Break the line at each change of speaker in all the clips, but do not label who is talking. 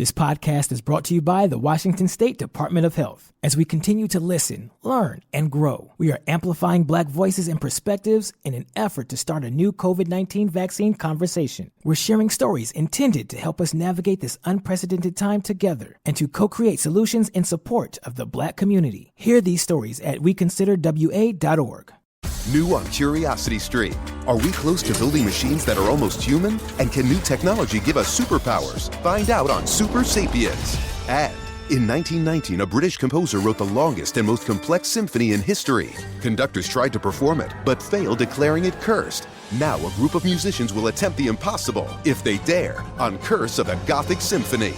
This podcast is brought to you by the Washington State Department of Health. As we continue to listen, learn, and grow, we are amplifying Black voices and perspectives in an effort to start a new COVID-19 vaccine conversation. We're sharing stories intended to help us navigate this unprecedented time together and to co-create solutions in support of the Black community. Hear these stories at weconsiderwa.org.
New on Curiosity Stream. Are we close to building machines that are almost human? And can new technology give us superpowers? Find out on Super Sapiens. And in 1919, a British composer wrote the longest and most complex symphony in history. Conductors tried to perform it, but failed, declaring it cursed. Now a group of musicians will attempt the impossible, if they dare, on Curse of the Gothic Symphony.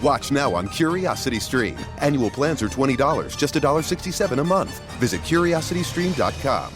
Watch now on Curiosity Stream. Annual plans are $20, just $1.67 a month. Visit curiositystream.com.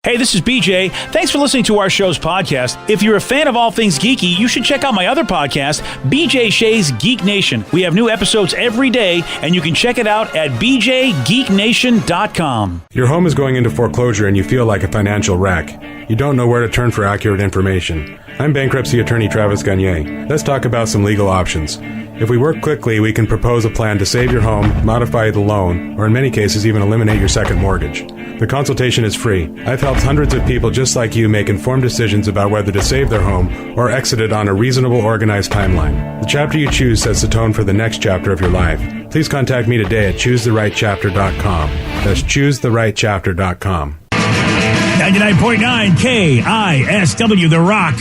Hey, this is BJ. Thanks for listening to our show's podcast. If you're a fan of all things geeky, you should check out my other podcast, BJ Shea's Geek Nation. We have new episodes every day, and you can check it out at bjgeeknation.com.
Your home is going into foreclosure and you feel like a financial wreck. You don't know where to turn for accurate information. I'm bankruptcy attorney Travis Gagne. Let's talk about some legal options. If we work quickly, we can propose a plan to save your home, modify the loan, or in many cases even eliminate your second mortgage. The consultation is free. I've helped hundreds of people just like you make informed decisions about whether to save their home or exit it on a reasonable, organized timeline. The chapter you choose sets the tone for the next chapter of your life. Please contact me today at choosetherightchapter.com. That's choosetherightchapter.com.
99.9 KISW, The Rock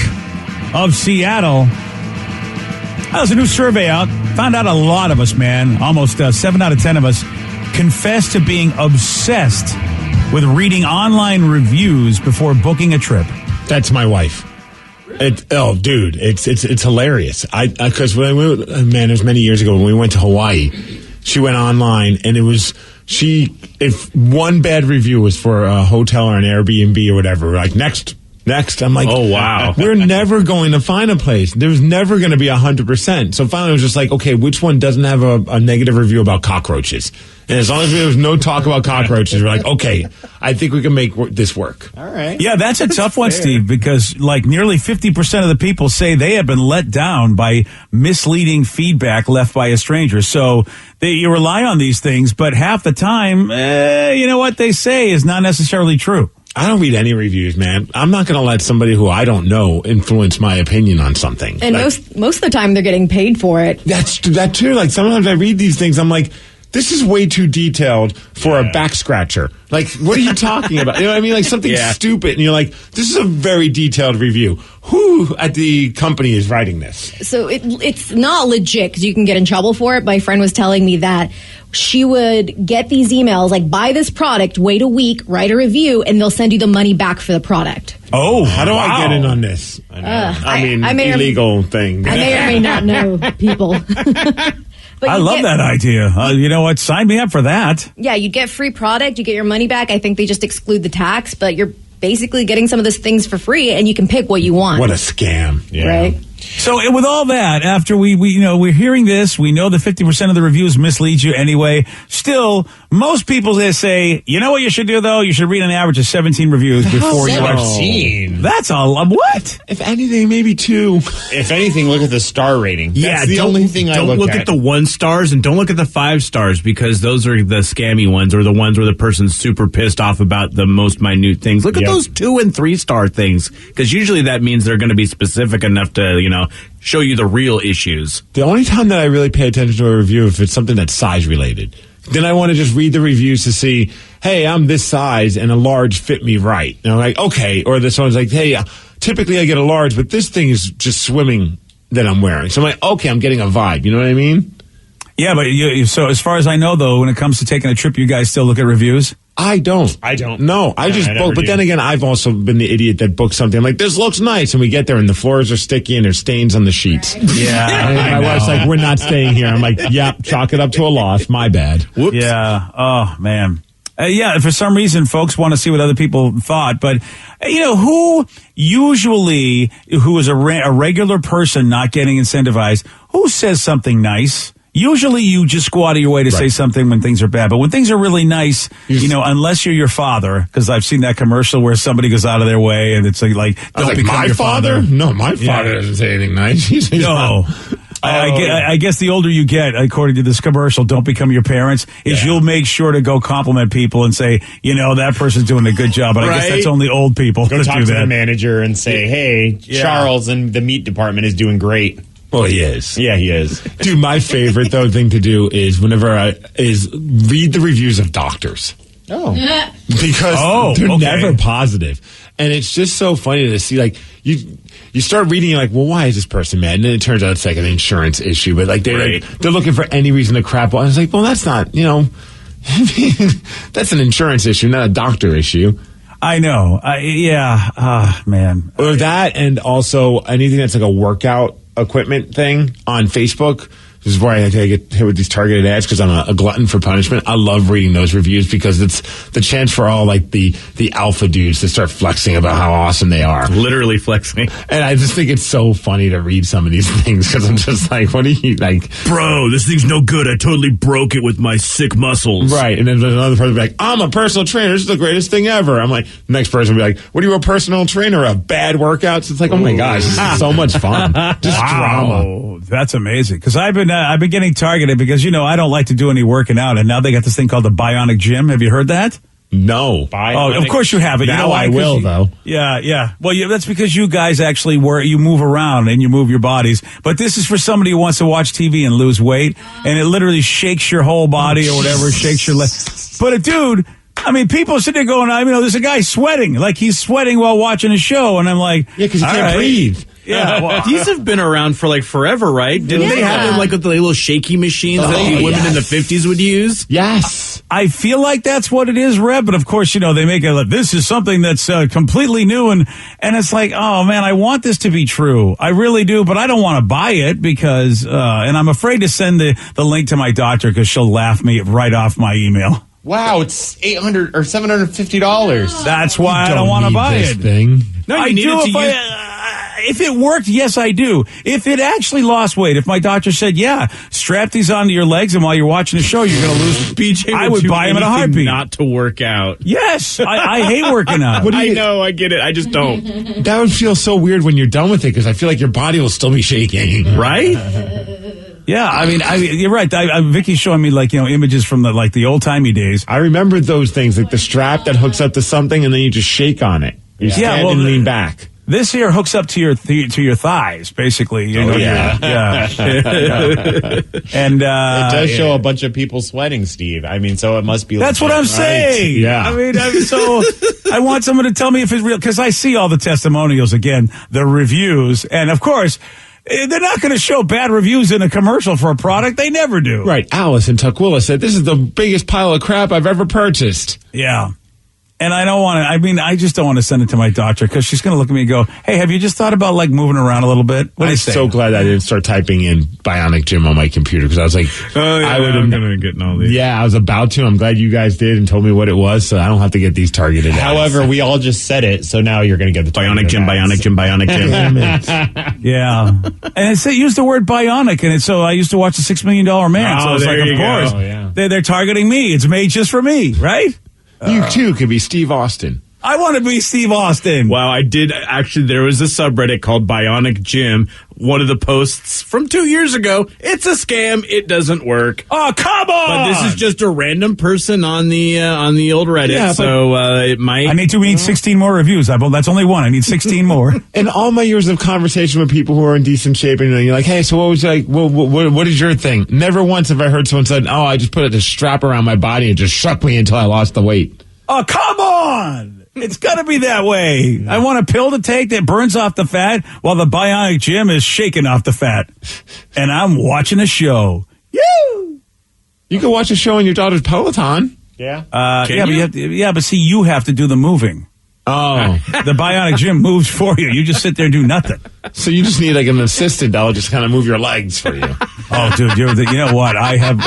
of Seattle. There's a new survey out. Found out a lot of us, man, almost 7 out of 10 of us, confess to being obsessed with reading online reviews before booking a trip.
That's my wife. It's hilarious. Because it was many years ago when we went to Hawaii. She went online and if one bad review was for a hotel or an Airbnb or whatever, like next. I'm like, oh, wow. We're never going to find a place. There's never going to be 100%. So finally, I was just like, okay, which one doesn't have a negative review about cockroaches? And as long as there was no talk about cockroaches, we're like, okay, I think we can make this work.
All right.
Yeah, that's a tough one, Steve, because like nearly 50% of the people say they have been let down by misleading feedback left by a stranger. So you rely on these things, but half the time, you know what they say is not necessarily true.
I don't read any reviews, man. I'm not going to let somebody who I don't know influence my opinion on something.
And most of the time, they're getting paid for it.
That's that too. Like sometimes I read these things, I'm like, this is way too detailed for a back scratcher. Like, what are you talking about? You know what I mean? Like something stupid, and you're like, this is a very detailed review. Who at the company is writing this?
So it's not legit because you can get in trouble for it. My friend was telling me that she would get these emails like, buy this product, wait a week, write a review, and they'll send you the money back for the product.
Oh, how do I get in on this? Illegal thing.
I may or may not know people.
But I love that idea. You know what? Sign me up for that.
Yeah, you get free product, you get your money back. I think they just exclude the tax, but you're basically getting some of those things for free, and you can pick what you want.
What a scam.
Yeah. Right?
So with all that, after we're hearing this, we know that 50% of the reviews mislead you anyway. Still, most people they say, you know what you should do though? You should read an average of 17 reviews before you are seen. That's all. What?
If anything, maybe 2.
If anything, look at the star rating.
That's the only thing I look at.
Don't look at the 1 stars and don't look at the 5 stars because those are the scammy ones or the ones where the person's super pissed off about the most minute things. Look at those 2 and 3 star things because usually that means they're going to be specific enough to, show you the real issues.
The only time that I really pay attention to a review if it's something that's size related. Then I want to just read the reviews to see, hey, I'm this size and a large fit me right. And I'm like, okay. Or this one's like, hey, typically I get a large, but this thing is just swimming that I'm wearing. So I'm like, okay, I'm getting a vibe. You know what I mean?
Yeah, but so as far as I know, though, when it comes to taking a trip, you guys still look at reviews?
I don't. No, I just book. But then again, I've also been the idiot that booked something. I'm like, this looks nice. And we get there and the floors are sticky and there's stains on the sheets.
Yeah.
And my wife's like, we're not staying here. I'm like, yeah, chalk it up to a loss. My bad.
Whoops. Yeah. Oh, man. For some reason, folks want to see what other people thought. But, who is a regular person not getting incentivized, who says something nice? Usually you just go out of your way to say something when things are bad. But when things are really nice, unless you're your father, because I've seen that commercial where somebody goes out of their way and it's like don't become
my
your father.
No, my father doesn't say anything nice.
No. I guess the older you get, according to this commercial, don't become your parents, is you'll make sure to go compliment people and say, that person's doing a good job. But I guess that's only old people
Go
that
talk
do
to
that.
the manager and say, hey, Charles in the meat department is doing great.
Well, he is.
Yeah, he is.
Dude, my favorite thing to do is is read the reviews of doctors.
Oh.
Because they're never positive. And it's just so funny to see, you start reading, you're like, well, why is this person mad? And then it turns out it's like an insurance issue. But they're looking for any reason to crap on. It's like, well, that's not, that's an insurance issue, not a doctor issue.
I know. Man.
Or that, and also anything that's like a workout equipment thing on Facebook. This is where I get hit with these targeted ads because I'm a glutton for punishment. I love reading those reviews because it's the chance for all the alpha dudes to start flexing about how awesome they are.
Literally flexing.
And I just think it's so funny to read some of these things because I'm just like, what do you like?
Bro, this thing's no good. I totally broke it with my sick muscles.
Right. And then another person will be like, I'm a personal trainer. This is the greatest thing ever. I'm like, the next person will be like, what are you, a personal trainer of bad workouts? It's like, oh my gosh, this is so much fun. Just drama.
That's amazing. Because I've been getting targeted because, I don't like to do any working out. And now they got this thing called the Bionic Gym. Have you heard that?
No.
Oh, of course you haven't.
Now I will, though.
Yeah. Well, that's because you guys actually you move around and you move your bodies. But this is for somebody who wants to watch TV and lose weight. And it literally shakes your whole body or whatever, shakes your leg. But dude, people sitting there going, there's a guy sweating. Like he's sweating while watching a show. And I'm like,
yeah, because you can't breathe.
Yeah, well, these have been around for forever, right? Didn't they have them with the little shaky machines that the women in the 50s would use?
Yes.
I feel like that's what it is, Reb. But of course, they make it like this is something that's completely new. And it's like, oh man, I want this to be true. I really do. But I don't want to buy it because, and I'm afraid to send the link to my doctor because she'll laugh me right off my email.
Wow, it's $800 or $750.
That's why I don't want to buy it.
Thing.
No,
I do if it worked, yes, I do. If it actually lost weight, if my doctor said, strap these onto your legs and while you're watching the show, you're going to lose.
BJ
I would buy them in a heartbeat.
Not to work out.
Yes, I hate working out.
I know, I get it. I just don't.
That would feel so weird when you're done with it because I feel like your body will still be shaking.
Right?
Yeah, you're right. Vicky's showing me images from the old timey days.
I remember those things, like the strap that hooks up to something and then you just shake on it. You stand and lean back.
This here hooks up to your thighs, basically.
Yeah.
And
it does show a bunch of people sweating, Steve. So it must be.
That's what I'm saying.
Yeah.
So I want someone to tell me if it's real because I see all the testimonials again, the reviews, and of course. They're not going to show bad reviews in a commercial for a product. They never do.
Right. Alice in Tukwila said, this is the biggest pile of crap I've ever purchased.
Yeah. And I don't want to, I just don't want to send it to my doctor because she's going to look at me and go, hey, have you just thought about moving around a little bit?
I'm so glad I didn't start typing in Bionic Gym on my computer because I was like,
I'm going to get all these.
Yeah, I was about to. I'm glad you guys did and told me what it was so I don't have to get these targeted ads.
However, we all just said it, so now you're going to get the
Bionic Gym, Bionic Gym, Bionic Gym.
Yeah. And it used the word bionic, and so I used to watch The $6 Million Man. So it's like, of course, they're targeting me. It's made just for me, right?
You too could be Steve Austin.
I want to be Steve Austin.
Wow, I did. Actually, there was a subreddit called Bionic Gym. One of the posts from 2 years ago. It's a scam. It doesn't work.
Oh, come on!
But this is just a random person on the old Reddit.
Yeah,
so it might.
We need 16 more reviews. That's only one. I need 16 more.
In all my years of conversation with people who are in decent shape, and you're like, hey, so what was what is your thing? Never once have I heard someone said, oh, I just put a strap around my body and just shook me until I lost the weight.
Oh, come on! It's got to be that way. I want a pill to take that burns off the fat while the Bionic Gym is shaking off the fat. And I'm watching a show. You
can watch a show on your daughter's Peloton.
Yeah.
But see, you have to do the moving.
Oh.
The Bionic Gym moves for you. You just sit there and do nothing.
So you just need an assistant that'll just kind of move your legs for you.
Oh, dude, you know what? I have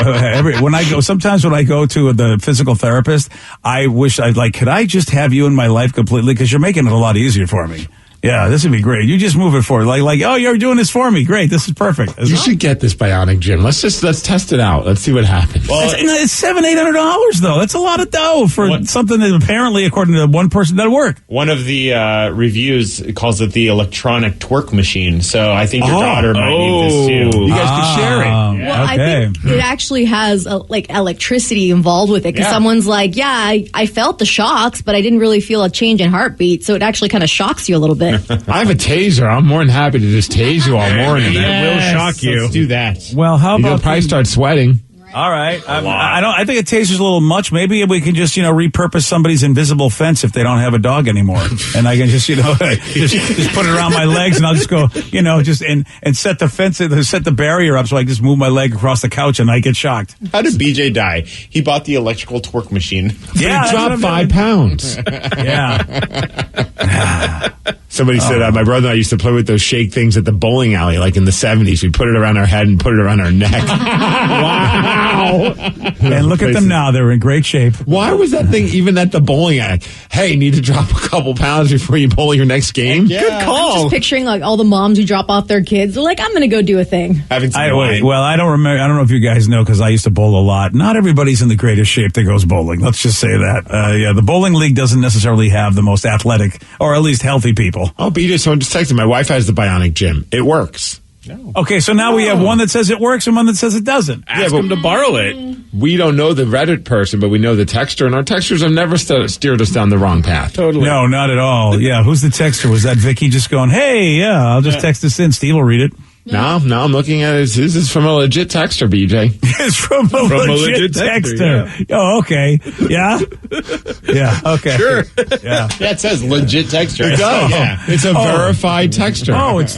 sometimes when I go to the physical therapist, I wish could I just have you in my life completely? Because you're making it a lot easier for me. Yeah, this would be great. You just move it forward. Like, oh, you're doing this for me. Great. This is perfect.
You should get this bionic gym. Let's test it out. Let's see what happens.
Well, it's $700-800 though. That's a lot of dough for something that apparently, according to one person, doesn't work.
One of the reviews calls it the electronic twerk machine. So I think your daughter might need this too.
You guys can share it.
Well, I think it actually has electricity involved with it because someone's like, yeah, I felt the shocks, but I didn't really feel a change in heartbeat. So it actually kind of shocks you a little bit.
I have a taser. I'm more than happy to just tase you all morning.
That will shock you. Let's do that.
Well, how about
you'll probably start sweating.
All right. I think a taser's a little much. Maybe we can just, repurpose somebody's invisible fence if they don't have a dog anymore. And I can just, just put it around my legs and I'll just go, and set the fence, set the barrier up so I just move my leg across the couch and I get shocked.
How did BJ die? He bought the electrical twerk machine.
Yeah. He dropped 5 pounds.
Yeah.
Somebody said, my brother and I used to play with those shake things at the bowling alley, like in the 70s. We put it around our head and put it around our neck. Wow.
And look at them now. They're in great shape.
Why was that thing even at the bowling alley? Hey, need to drop a couple pounds before you bowl your next game?
Yeah.
Good call.
I'm just picturing all the moms who drop off their kids. They're like, I'm going to go do a thing.
I don't remember. I don't know if you guys know because I used to bowl a lot. Not everybody's in the greatest shape that goes bowling. Let's just say that. The bowling league doesn't necessarily have the most athletic or at least healthy people.
Oh, BJ, someone just texted. My wife has the bionic gym. It works.
No. Okay, so now we have one that says it works and one that says it doesn't.
Ask them to borrow it.
We don't know the Reddit person, but we know the texter, and our texters have never steered us down the wrong path.
Totally. No, not at all. Yeah, who's the texter? Was that Vicky just going, hey, yeah, I'll just text this in. Steve will read it.
No, I'm looking at it. This is from a legit texter, BJ.
It's from a legit texter.
Yeah.
Oh, okay. Yeah? Yeah, okay.
Sure.
Yeah.
Yeah, it says legit texter.
It does. Yeah. It's a verified texter.
Oh, it's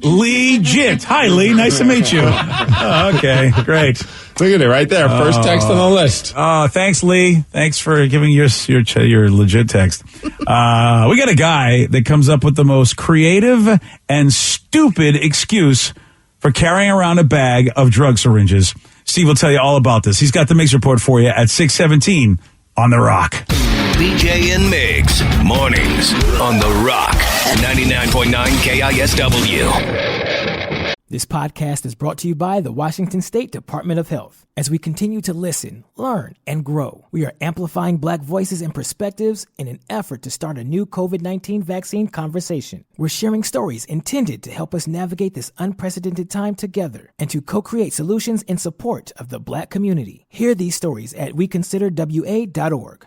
Legit. Hi, Lee. Nice to meet you. Oh, okay, great.
Look at it right there. First text on the list.
Thanks, Lee. Thanks for giving your legit text. We got a guy that comes up with the most creative and stupid excuse for carrying around a bag of drug syringes. Steve will tell you all about this. He's got the Mix Report for you at 6:17 on The Rock.
BJ and Migs, mornings on The Rock, 99.9 KISW.
This podcast is brought to you by the Washington State Department of Health. As we continue to listen, learn, and grow, we are amplifying Black voices and perspectives in an effort to start a new COVID-19 vaccine conversation. We're sharing stories intended to help us navigate this unprecedented time together and to co-create solutions in support of the Black community. Hear these stories at weconsiderwa.org.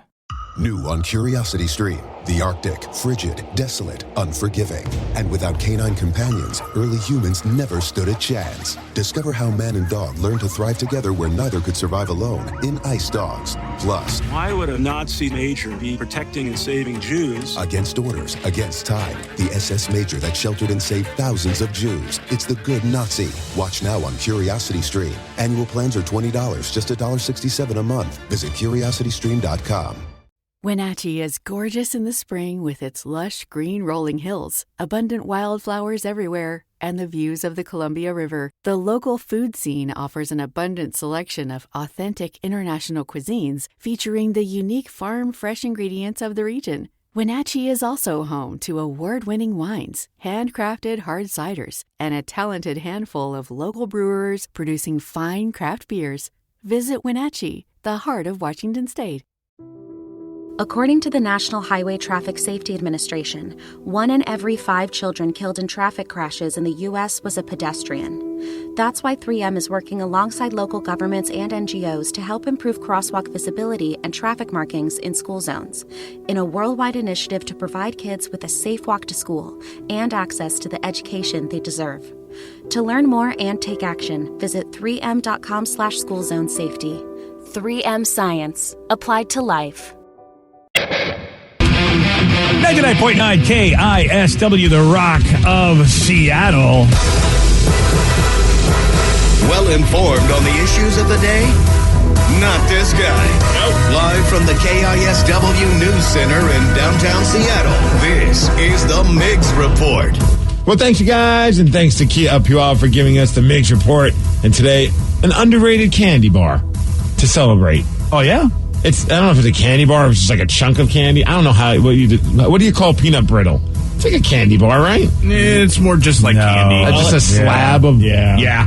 New on Curiosity Stream, the Arctic, frigid, desolate, unforgiving. And without canine companions, early humans never stood a chance. Discover how man and dog learned to thrive together where neither could survive alone in Ice Dogs. Plus,
why would a Nazi major be protecting and saving Jews?
Against orders, against time, the SS major that sheltered and saved thousands of Jews. It's the good Nazi. Watch now on Curiosity Stream. Annual plans are $20, just $1.67 a month. Visit curiositystream.com.
Wenatchee is gorgeous in the spring with its lush green rolling hills, abundant wildflowers everywhere, and the views of the Columbia River. The local food scene offers an abundant selection of authentic international cuisines featuring the unique farm-fresh ingredients of the region. Wenatchee is also home to award-winning wines, handcrafted hard ciders, and a talented handful of local brewers producing fine craft beers. Visit Wenatchee, the heart of Washington State.
According to the National Highway Traffic Safety Administration, 1 in every 5 children killed in traffic crashes in the U.S. was a pedestrian. That's why 3M is working alongside local governments and NGOs to help improve crosswalk visibility and traffic markings in school zones, in a worldwide initiative to provide kids with a safe walk to school and access to the education they deserve. To learn more and take action, visit 3m.com/schoolzonesafety. 3M Science. Applied to life.
99.9 KISW, The Rock of Seattle.
Well informed on the issues of the day? Not this guy. Nope. Live from the KISW News Center in downtown Seattle, this is the Migs Report.
Well, thanks, you guys, and thanks to Kia Puyal for giving us the Migs Report. And today, an underrated candy bar to celebrate.
Oh, yeah?
I don't know if it's a candy bar or if it's just like a chunk of candy. I don't know what do you call peanut brittle? It's like a candy bar, right?
It's more just like candy.
Just a slab of...
Yeah.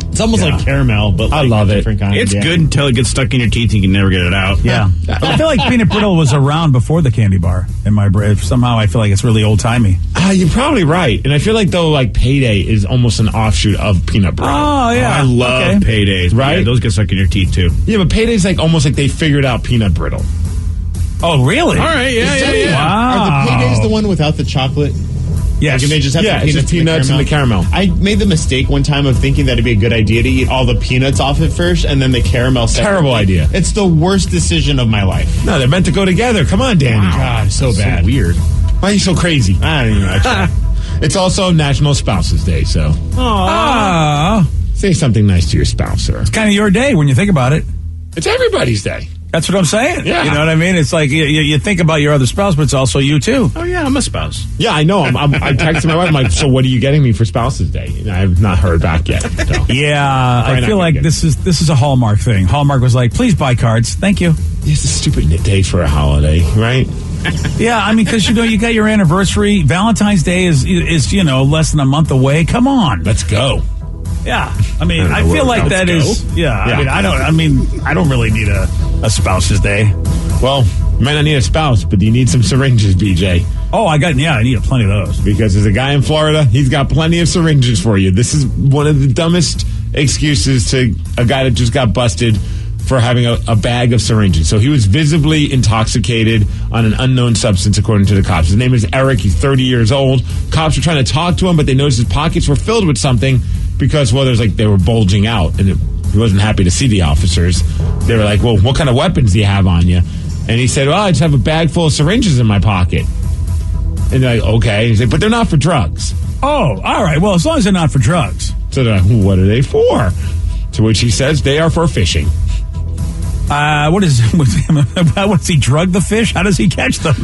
It's almost like caramel, but
I love it.
Different kind.
It's good until it gets stuck in your teeth and you can never get it out.
Yeah. I feel like peanut brittle was around before the candy bar in my brain. Somehow I feel like it's really old-timey.
You're probably right. And I feel like, though, like Payday is almost an offshoot of peanut brittle.
Oh, yeah.
I love Paydays.
Right?
Yeah, those get stuck in your teeth, too.
Yeah, but Payday's like almost like they figured out peanut brittle.
Oh, really?
All right, yeah.
Wow.
Are the Paydays the one without the chocolate?
Yes.
Like, they just have the
peanuts and the caramel.
I made the mistake one time of thinking that it'd be a good idea to eat all the peanuts off at first and then the caramel separately.
Terrible idea.
It's the worst decision of my life.
No, they're meant to go together. Come on, Danny.
Wow. God, so bad.
So weird.
Why are you so crazy?
I don't even know. Actually.
It's also National Spouses Day, so say something nice to your spouse, sir.
It's kind of your day when you think about it.
It's everybody's day.
That's what I'm saying.
Yeah.
You know what I mean? It's like you think about your other spouse, but it's also you, too.
Oh, yeah, I'm a spouse.
Yeah, I know. I texted my wife. I'm like, so what are you getting me for Spouses Day? And I have not heard back yet. So.
Yeah, I feel like this is a Hallmark thing. Hallmark was like, please buy cards. Thank you.
It's a stupid day for a holiday, right?
Yeah, I mean, because, you got your anniversary. Valentine's Day is less than a month away. Come on.
Let's go.
Yeah, I mean, I feel like that is. Yeah, I don't really need a spouse's day.
Well, you might not need a spouse, but you need some syringes, BJ.
Oh, I need plenty of those.
Because there's a guy in Florida, he's got plenty of syringes for you. This is one of the dumbest excuses to a guy that just got busted for having a bag of syringes. So he was visibly intoxicated on an unknown substance, according to the cops. His name is Eric. He's 30 years old. Cops were trying to talk to him, but they noticed his pockets were filled with something because, they were bulging out, and he wasn't happy to see the officers. They were like, well, what kind of weapons do you have on you? And he said, well, I just have a bag full of syringes in my pocket. And they're like, okay. He said, but they're not for drugs.
Oh, all right. Well, as long as they're not for drugs.
So they're like, well, what are they for? To which he says, they are for fishing.
What does he drug the fish? How does he catch them?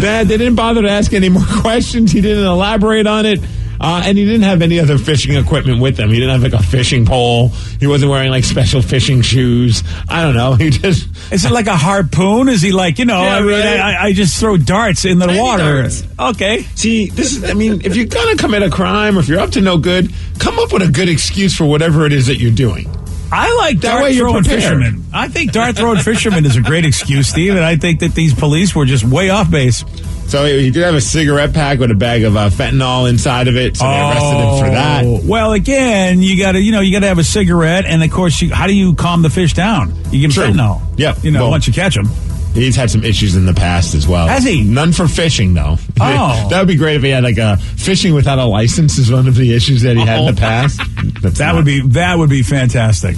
They didn't bother to ask any more questions. He didn't elaborate on it. And he didn't have any other fishing equipment with him. He didn't have a fishing pole. He wasn't wearing special fishing shoes. I don't know. He just...
Is it like a harpoon? Is he like, I just throw darts in the water. Darts. Okay.
See, if you're going to commit a crime or if you're up to no good, come up with a good excuse for whatever it is that you're doing.
I like dart throwing fishermen. I think dart throwing fishermen is a great excuse, Steve, and I think that these police were just way off base.
So he did have a cigarette pack with a bag of fentanyl inside of it, so they arrested him for that.
Well, again, you got to have a cigarette, and of course, how do you calm the fish down? You give them fentanyl.
Yep.
Once you catch them.
He's had some issues in the past as well.
Has he?
None for fishing, though.
Oh.
That would be great if he had a fishing without a license is one of the issues that he had in the past.
That would be fantastic.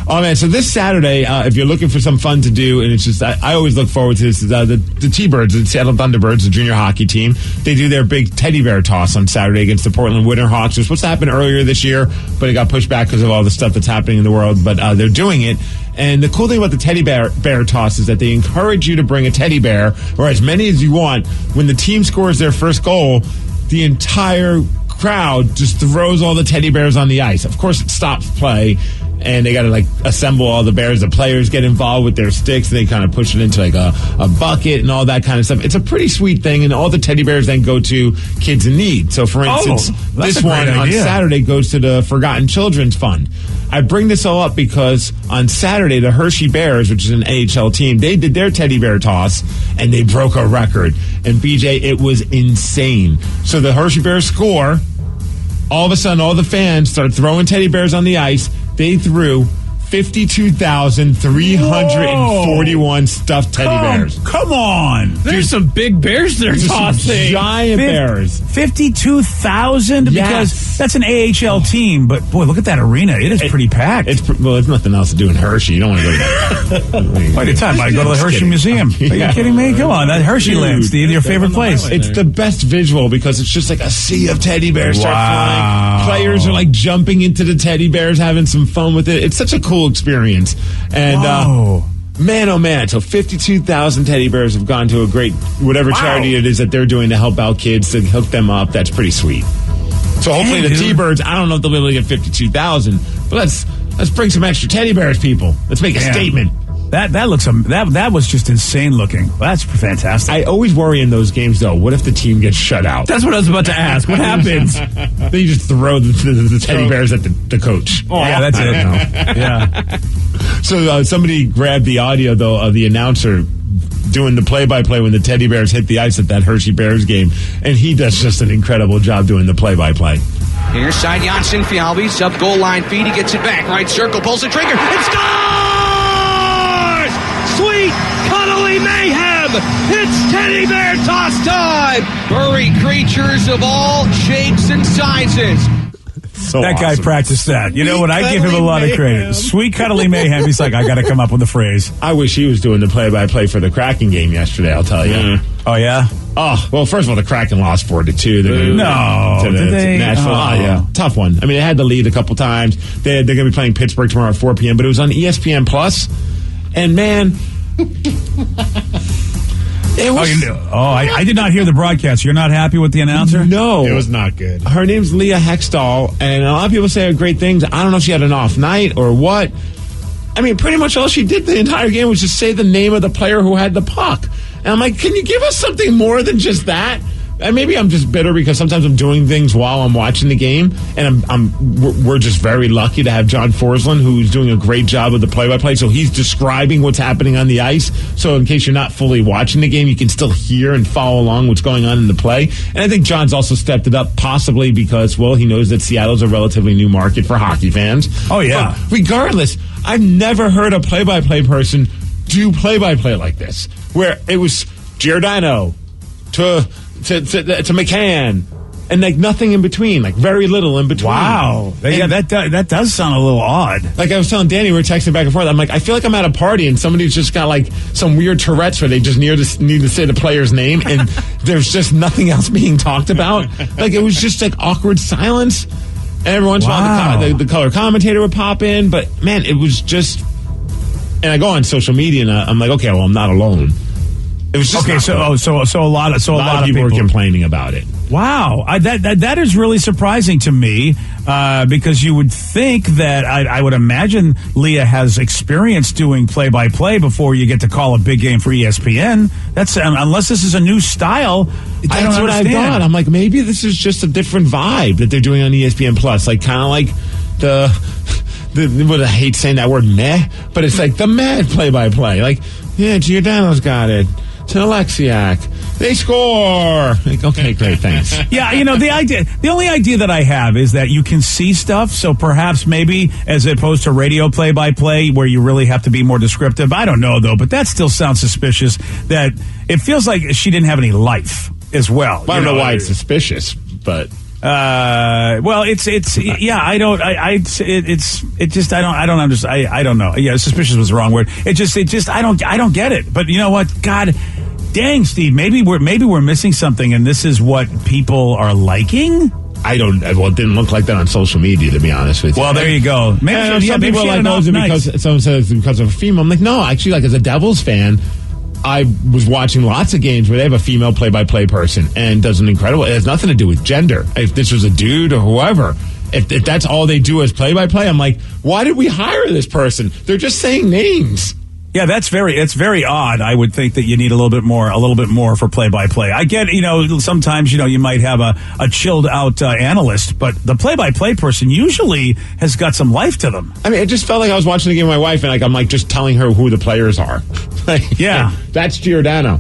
Oh, man. So this Saturday, if you're looking for some fun to do, and it's just, I always look forward to this, the T-Birds, the Seattle Thunderbirds, the junior hockey team, they do their big teddy bear toss on Saturday against the Portland Winterhawks. It was supposed to happen earlier this year, but it got pushed back because of all the stuff that's happening in the world. But they're doing it. And the cool thing about the teddy bear toss is that they encourage you to bring a teddy bear, or as many as you want. When the team scores their first goal, the entire crowd just throws all the teddy bears on the ice. Of course, it stops play, and they got to assemble all the bears. The players get involved with their sticks, and they kind of push it into a bucket and all that kind of stuff. It's a pretty sweet thing, and all the teddy bears then go to kids in need. So, for instance, this one on Saturday goes to the Forgotten Children's Fund. I bring this all up because on Saturday, the Hershey Bears, which is an AHL team, they did their teddy bear toss, and they broke a record. And, BJ, it was insane. So the Hershey Bears score. All of a sudden, all the fans start throwing teddy bears on the ice. They threw 52,341 stuffed teddy bears.
Come on.
There's some big bears they're tossing.
Giant bears.
52,000?
Yes.
Because that's an AHL team. But, boy, look at that arena. It is pretty packed.
There's nothing else to do in Hershey. You don't want to go to that.
Quite a time. I go to the Hershey Museum. Are you kidding me? Come on. That Hershey Land, Steve, your favorite place.
It's the best visual because it's just like a sea of teddy bears start flying. Players are jumping into the teddy bears, having some fun with it. It's such a cool experience. And man, oh man, so 52,000 teddy bears have gone to a great whatever charity it is that they're doing to help out kids, to hook them up. That's pretty sweet. So hopefully the T-Birds, I don't know if they'll be able to get 52,000, but let's bring some extra teddy bears, people. Let's make a statement.
That was just insane looking. That's fantastic.
I always worry in those games, though. What if the team gets shut out?
That's what I was about to ask. What happens?
Then you just throw the teddy bears at the coach.
Oh, yeah, that's it. Yeah.
So somebody grabbed the audio, though, of the announcer doing the play-by-play when the teddy bears hit the ice at that Hershey Bears game, and he does just an incredible job doing the play-by-play.
Here's side Janssen Fialbi, sub-goal line feed. He gets it back. Right circle, pulls the trigger, and scores! Sweet, cuddly mayhem! It's teddy bear toss time! Furry creatures of all shapes and sizes.
So
that guy practiced that. You know what? I give him a lot of credit. Sweet cuddly mayhem. He's like, I got to come up with a phrase.
I wish he was doing the play-by-play for the Kraken game yesterday, I'll tell you.
Oh, yeah?
Oh, well, first of all, the Kraken lost 4-2.
Did they?
Nashville. Oh, yeah. Tough one. I mean, they had the lead a couple times. They're going to be playing Pittsburgh tomorrow at 4 p.m., but it was on ESPN Plus. And, man...
I did not hear the broadcast. You're not happy with the announcer?
No.
It was not good.
Her name's Leah Hextall, and a lot of people say great things. I don't know if she had an off night or what. I mean, pretty much all she did the entire game was just say the name of the player who had the puck. And I'm like, can you give us something more than just that? And maybe I'm just bitter because sometimes I'm doing things while I'm watching the game, and we're just very lucky to have John Forsland, who's doing a great job of the play-by-play. So he's describing what's happening on the ice. So in case you're not fully watching the game, you can still hear and follow along what's going on in the play. And I think John's also stepped it up, possibly because, well, he knows that Seattle's a relatively new market for hockey fans.
Oh, yeah.
But regardless, I've never heard a play-by-play person do play-by-play like this, where it was Giordano to McCann, and like nothing in between, like very little in between.
Wow, that does sound a little odd.
Like I was telling Danny, we were texting back and forth. I'm like, I feel like I'm at a party and somebody's just got like some weird Tourette's where they just need to say the player's name, and there's just nothing else being talked about. Like it was just like awkward silence, and every once in a while the color commentator would pop in. But man, it was just. And I go on social media and I'm like, okay, well, I'm not alone. It was just
so a lot of
people were complaining about it.
Wow, that is really surprising to me because you would think that I would imagine Leah has experience doing play-by-play before you get to call a big game for ESPN. That's unless this is a new style.
That's
I don't
what
understand.
I thought. I'm like, maybe this is just a different vibe that they're doing on ESPN Plus, like kind of like what I hate saying that word meh, but it's like the mad play-by-play. Like, yeah, Giordano's got it. To Alexiak. They score. Like, okay, great, thanks.
Yeah, the only idea that I have is that you can see stuff, so perhaps maybe as opposed to radio play-by-play where you really have to be more descriptive. I don't know, though, but that still sounds suspicious that it feels like she didn't have any life as well.
I don't know why it's suspicious, but...
well, I don't understand. I don't know. Yeah, suspicious was the wrong word. I don't get it. But you know what? God dang, Steve, maybe we're missing something, and this is what people are liking.
Well, it didn't look like that on social media, to be honest with you.
Well, there you go.
Maybe some people are like, because someone says because of a female. I'm like, no, actually, like as a Devils fan, I was watching lots of games where they have a female play-by-play person and does an incredible. It has nothing to do with gender. If this was a dude or whoever, if that's all they do is play-by-play, I'm like, why did we hire this person? They're just saying names.
Yeah, it's very odd. I would think that you need a little bit more for play-by-play. I get, sometimes, you might have a chilled out analyst, but the play-by-play person usually has got some life to them.
I mean, it just felt like I was watching the game with my wife, and I'm just telling her who the players are.
Yeah.
That's Giordano.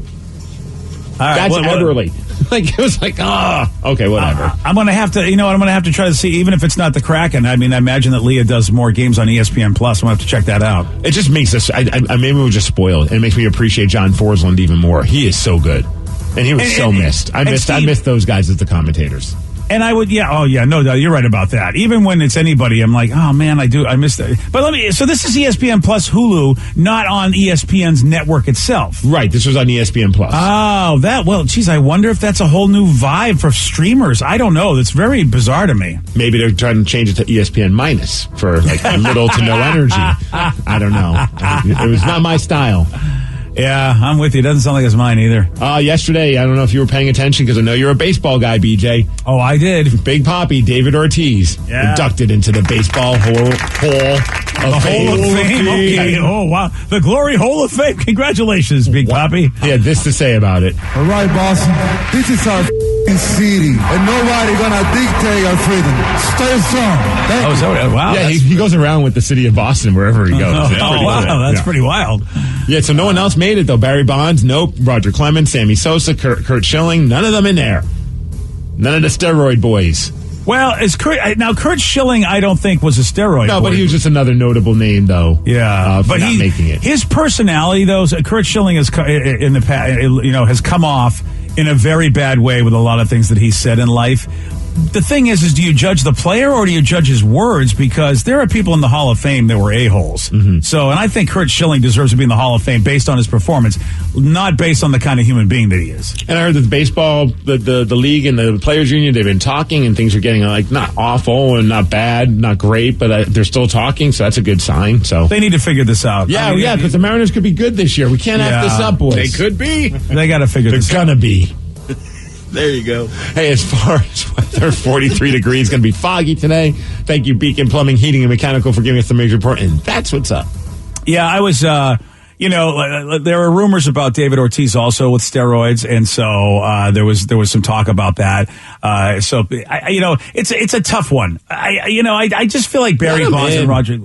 That's Eberle. Like, it was like, okay, whatever.
I'm going to have to, I'm going to have to try to see, even if it's not the Kraken. I mean, I imagine that Leah does more games on ESPN Plus. I'm going to have to check that out.
It just makes us, maybe we're just spoiled. It makes me appreciate John Forsland even more. He is so good. And he was missed. I missed those guys as the commentators.
And I would, no, you're right about that. Even when it's anybody, I'm like, oh man, I missed that. But so this is ESPN Plus Hulu, not on ESPN's network itself.
Right, this was on ESPN Plus.
Oh, geez, I wonder if that's a whole new vibe for streamers. I don't know. That's very bizarre to me.
Maybe they're trying to change it to ESPN Minus for like little to no energy. I don't know. It was not my style.
Yeah, I'm with you. It doesn't sound like it's mine either.
Yesterday, I don't know if you were paying attention because I know you're a baseball guy, BJ.
Oh, I did.
Big Papi, David Ortiz, inducted into the Baseball Hall
Hall of Fame. Okay. Oh, wow. The Glory Hall of Fame. Congratulations, Big Papi.
He had this to say about it.
All right, boss. This is our city, and nobody gonna dictate our freedom. Stay strong.
Wow.
Yeah, he goes around with the city of Boston wherever he goes.
Wow. That's pretty wild.
Yeah, so no one else made it, though. Barry Bonds, nope. Roger Clemens, Sammy Sosa, Kurt Schilling, none of them in there. None of the steroid boys.
Well, Kurt Schilling, I don't think was a steroid.
No,
boy.
but he was just another notable name, though.
Yeah,
but not making it.
His personality, though, Kurt Schilling has in the past, has come off in a very bad way with a lot of things that he said in life. The thing is do you judge the player or do you judge his words? Because there are people in the Hall of Fame that were a-holes. Mm-hmm. So, and I think Kurt Schilling deserves to be in the Hall of Fame based on his performance, not based on the kind of human being that he is.
And I heard that the baseball, the league and the players union, they've been talking and things are getting not awful and not bad, not great, but they're still talking, so that's a good sign. So
they need to figure this out.
Yeah, because the Mariners could be good this year. We can't have this up, boys.
They could be.
They got to figure this out.
They're going to be.
There you go.
Hey, as far as weather, 43 degrees, going to be foggy today. Thank you, Beacon Plumbing, Heating, and Mechanical, for giving us the major report, and that's what's up.
Yeah, I was, there were rumors about David Ortiz also with steroids, and so there was some talk about that. It's a tough one. I just feel like Barry Bonds and Roger.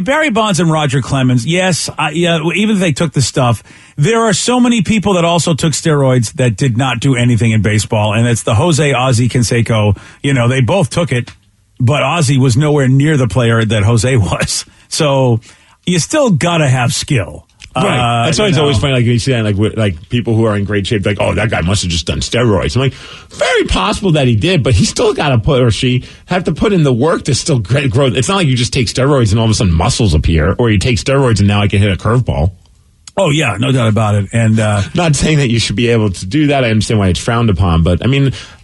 Barry Bonds and Roger Clemens, yes, even if they took the stuff, there are so many people that also took steroids that did not do anything in baseball, and it's the Jose Ozzie Canseco. They both took it, but Ozzie was nowhere near the player that Jose was. So you still got to have skill.
Right. That's why it's always funny, like, you see that, like people who are in great shape, like, oh, that guy must have just done steroids. I'm like, very possible that he did, but he's still got to put, or she, have to put in the work to still grow. It's not like you just take steroids and all of a sudden muscles appear, or you take steroids and now I can hit a curveball. Oh, yeah, no doubt about it. And not saying that you should be able to do that. I understand why it's frowned upon, but,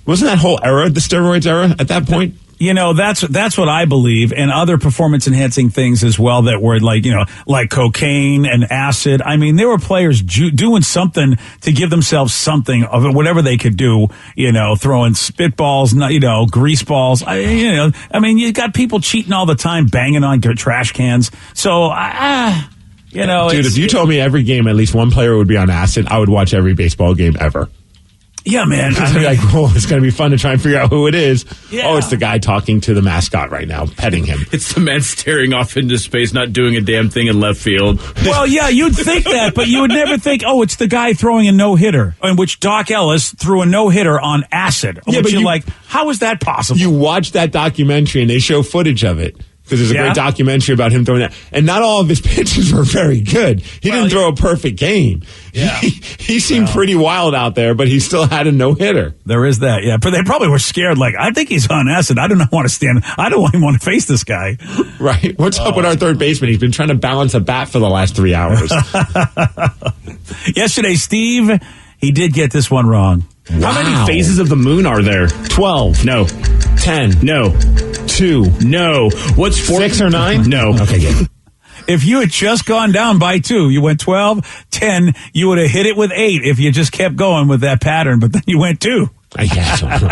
wasn't that whole era the steroids era at that point? That's what I believe, and other performance-enhancing things as well that were like cocaine and acid. There were players doing something to give themselves something of it, whatever they could do, throwing spitballs, grease balls. You got people cheating all the time, banging on trash cans. So, dude, if you told me every game at least one player would be on acid, I would watch every baseball game ever. Yeah, man. It's going to be fun to try and figure out who it is. Yeah. Oh, it's the guy talking to the mascot right now, petting him.
It's the man staring off into space, not doing a damn thing in left field.
Well, yeah, you'd think that, but you would never think, oh, it's the guy throwing a no-hitter, in which Doc Ellis threw a no-hitter on acid. Yeah, but you're like, how is that possible?
You watch that documentary, and they show footage of it. Because there's a great documentary about him throwing that. And not all of his pitches were very good. He didn't throw a perfect game. Yeah. He seemed pretty wild out there, but he still had a no-hitter.
There is that, yeah. But they probably were scared, like, I think he's on acid. I don't want to face this guy.
Right. What's up with our third baseman? He's been trying to balance a bat for the last 3 hours.
Yesterday, Steve, he did get this one wrong.
Wow. How many phases of the moon are there?
12.
No.
10.
No.
2.
No. What's
6 or 9?
No.
Okay, good.
If you had just gone down by 2, you went 12, 10, you would have hit it with 8 if you just kept going with that pattern, but then you went 2.
I guess. I don't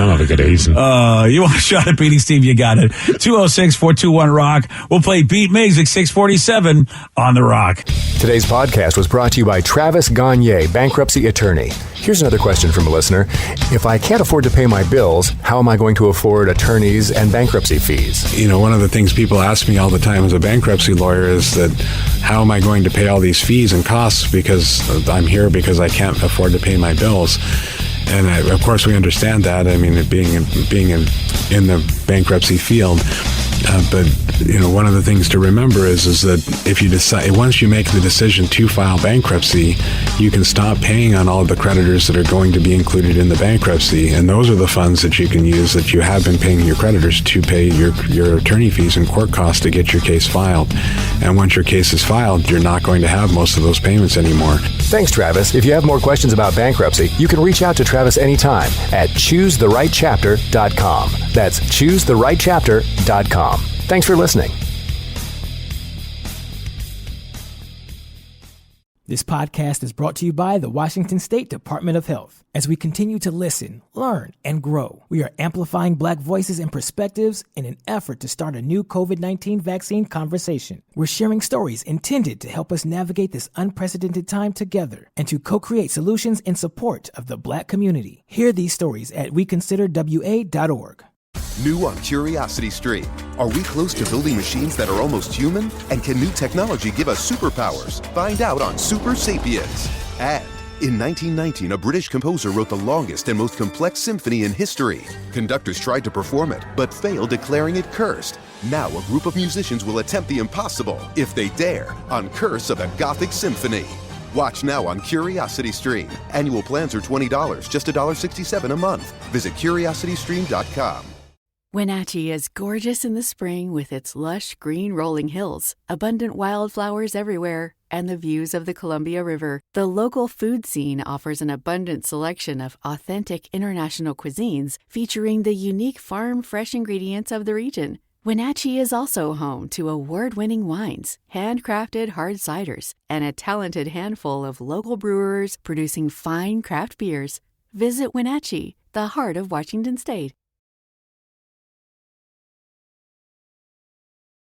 have a good reason.
You want a shot at beating Steve? You got it. 206-421-ROCK. We'll play Beat Migs at 647 on The Rock.
Today's podcast was brought to you by Travis Gagne, bankruptcy attorney. Here's another question from a listener. If I can't afford to pay my bills, how am I going to afford attorneys and bankruptcy fees?
One of the things people ask me all the time as a bankruptcy lawyer is that how am I going to pay all these fees and costs because I'm here because I can't afford to pay my bills. And of course, we understand that. Being in the bankruptcy field, but one of the things to remember is that if you decide, once you make the decision to file bankruptcy, you can stop paying on all of the creditors that are going to be included in the bankruptcy, and those are the funds that you can use that you have been paying your creditors to pay your attorney fees and court costs to get your case filed. And once your case is filed, you're not going to have most of those payments anymore.
Thanks, Travis. If you have more questions about bankruptcy, you can reach out to Travis anytime at ChooseTheRightChapter.com. That's ChooseTheRightChapter.com. Thanks for listening.
This podcast is brought to you by the Washington State Department of Health. As we continue to listen, learn, and grow, we are amplifying Black voices and perspectives in an effort to start a new COVID-19 vaccine conversation. We're sharing stories intended to help us navigate this unprecedented time together and to co-create solutions in support of the Black community. Hear these stories at weconsiderwa.org.
New on Curiosity Stream. Are we close to building machines that are almost human? And can new technology give us superpowers? Find out on Super Sapiens. And in 1919, a British composer wrote the longest and most complex symphony in history. Conductors tried to perform it, but failed, declaring it cursed. Now a group of musicians will attempt the impossible, if they dare, on Curse of the Gothic Symphony. Watch now on Curiosity Stream. Annual plans are $20, just $1.67 a month. Visit curiositystream.com.
Wenatchee is gorgeous in the spring with its lush green rolling hills, abundant wildflowers everywhere, and the views of the Columbia River. The local food scene offers an abundant selection of authentic international cuisines featuring the unique farm-fresh ingredients of the region. Wenatchee is also home to award-winning wines, handcrafted hard ciders, and a talented handful of local brewers producing fine craft beers. Visit Wenatchee, the heart of Washington State.